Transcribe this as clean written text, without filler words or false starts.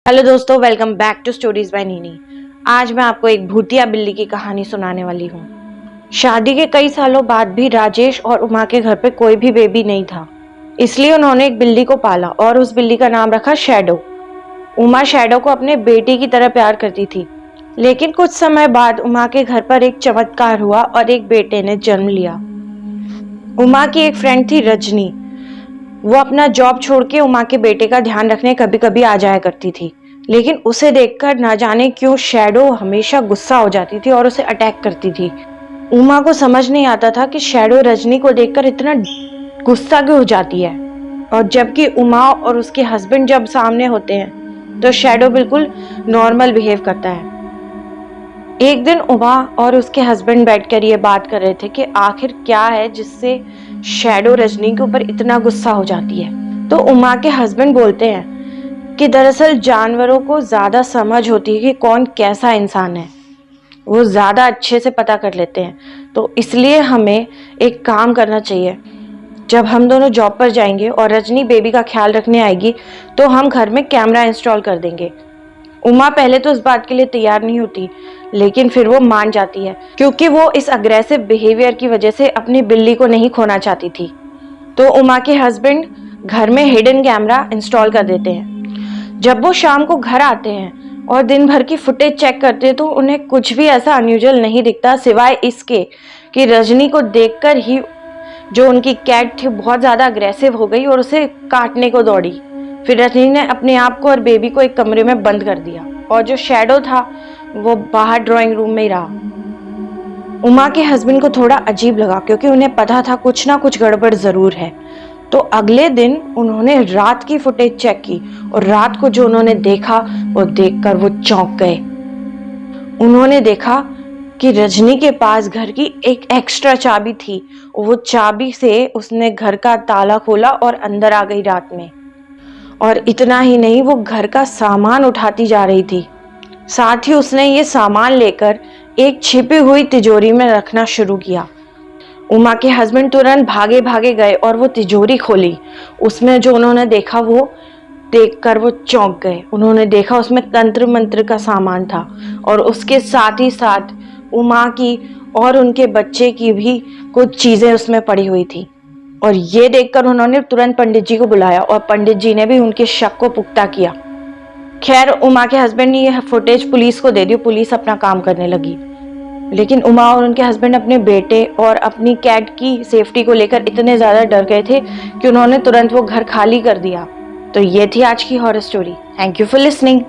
Hello दोस्तों, welcome back to stories by Nini. आज मैं आपको एक भूतिया बिल्ली की कहानी सुनाने वाली हूँ। शादी के कई सालों बाद भी राजेश और उमा के घर पे कोई भी बेबी नहीं था, इसलिए उन्होंने एक बिल्ली को पाला और उस बिल्ली का नाम रखा शैडो। उमा शैडो को अपने बेटी की तरह प्यार करती थी, लेकिन कुछ समय बाद उमा के घर पर एक चमत्कार हुआ और एक बेटे ने जन्म लिया। उमा की एक फ्रेंड थी रजनी। वो अपना जॉब छोड़ के उमा के बेटे का ध्यान रखने कभी कभी आ जाया करती थी, लेकिन उसे देखकर ना जाने क्यों शैडो हमेशा गुस्सा हो जाती थी और उसे अटैक करती थी। उमा को समझ नहीं आता था कि शैडो रजनी को देखकर इतना गुस्सा क्यों हो जाती है, और जबकि उमा और उसके हस्बैंड जब सामने होते हैं तो शैडो बिल्कुल नॉर्मल बिहेव करता है। एक दिन उमा और उसके हस्बैंड बैठकर ये बात कर रहे थे कि आखिर क्या है जिससे शैडो रजनी के ऊपर इतना गुस्सा हो जाती है। तो उमा के हस्बैंड बोलते हैं कि दरअसल जानवरों को ज्यादा समझ होती है कि कौन कैसा इंसान है, वो ज्यादा अच्छे से पता कर लेते हैं। तो इसलिए हमें एक काम करना चाहिए, जब हम दोनों जॉब पर जाएंगे और रजनी बेबी का ख्याल रखने आएगी तो हम घर में कैमरा इंस्टॉल कर देंगे। उमा पहले तो इस बात के लिए तैयार नहीं होती, लेकिन फिर वो मान जाती है क्योंकि वो इस अग्रेसिव बिहेवियर की वजह से अपनी बिल्ली को नहीं खोना चाहती थी। तो उमा के हस्बैंड घर में हिडन कैमरा इंस्टॉल कर देते हैं। जब वो शाम को घर आते हैं और दिन भर की फुटेज चेक करते हैं तो उन्हें कुछ भी ऐसा अनयूजुअल नहीं दिखता, सिवाय इसके कि रजनी को देखकर ही जो उनकी कैट थी बहुत ज्यादा अग्रेसिव हो गई और उसे काटने को दौड़ी। फिर रजनी ने अपने आप को और बेबी को एक कमरे में बंद कर दिया और जो शैडो था वो बाहर ड्राइंग रूम में ही रहा। उमा के हस्बैंड को थोड़ा अजीब लगा क्योंकि उन्हें पता था कुछ ना कुछ गड़बड़ जरूर है। तो अगले दिन उन्होंने रात की फुटेज चेक की और रात को जो उन्होंने देखा वो देखकर वो चौंक गए। उन्होंने देखा कि रजनी के पास घर की एक एक्स्ट्रा चाबी थी। वो चाबी से उसने घर का ताला खोला और अंदर आ गई रात में। और इतना ही नहीं, वो घर का सामान उठाती जा रही थी। साथ ही उसने ये सामान लेकर एक छिपी हुई तिजोरी में रखना शुरू किया। उमा के हस्बैंड तुरंत भागे भागे गए और वो तिजोरी खोली। उसमें जो उन्होंने देखा वो देखकर वो चौंक गए। उन्होंने देखा उसमें तंत्र मंत्र का सामान था और उसके साथ ही साथ उमा की और उनके बच्चे की भी कुछ चीजें उसमें पड़ी हुई थी। और ये देखकर उन्होंने तुरंत पंडित जी को बुलाया और पंडित जी ने भी उनके शक को पुख्ता किया। खैर, उमा के हस्बैंड ने यह फुटेज पुलिस को दे दी। पुलिस अपना काम करने लगी, लेकिन उमा और उनके हस्बैंड अपने बेटे और अपनी कैट की सेफ्टी को लेकर इतने ज्यादा डर गए थे कि उन्होंने तुरंत वो घर खाली कर दिया। तो ये थी आज की horror story. Thank you for listening.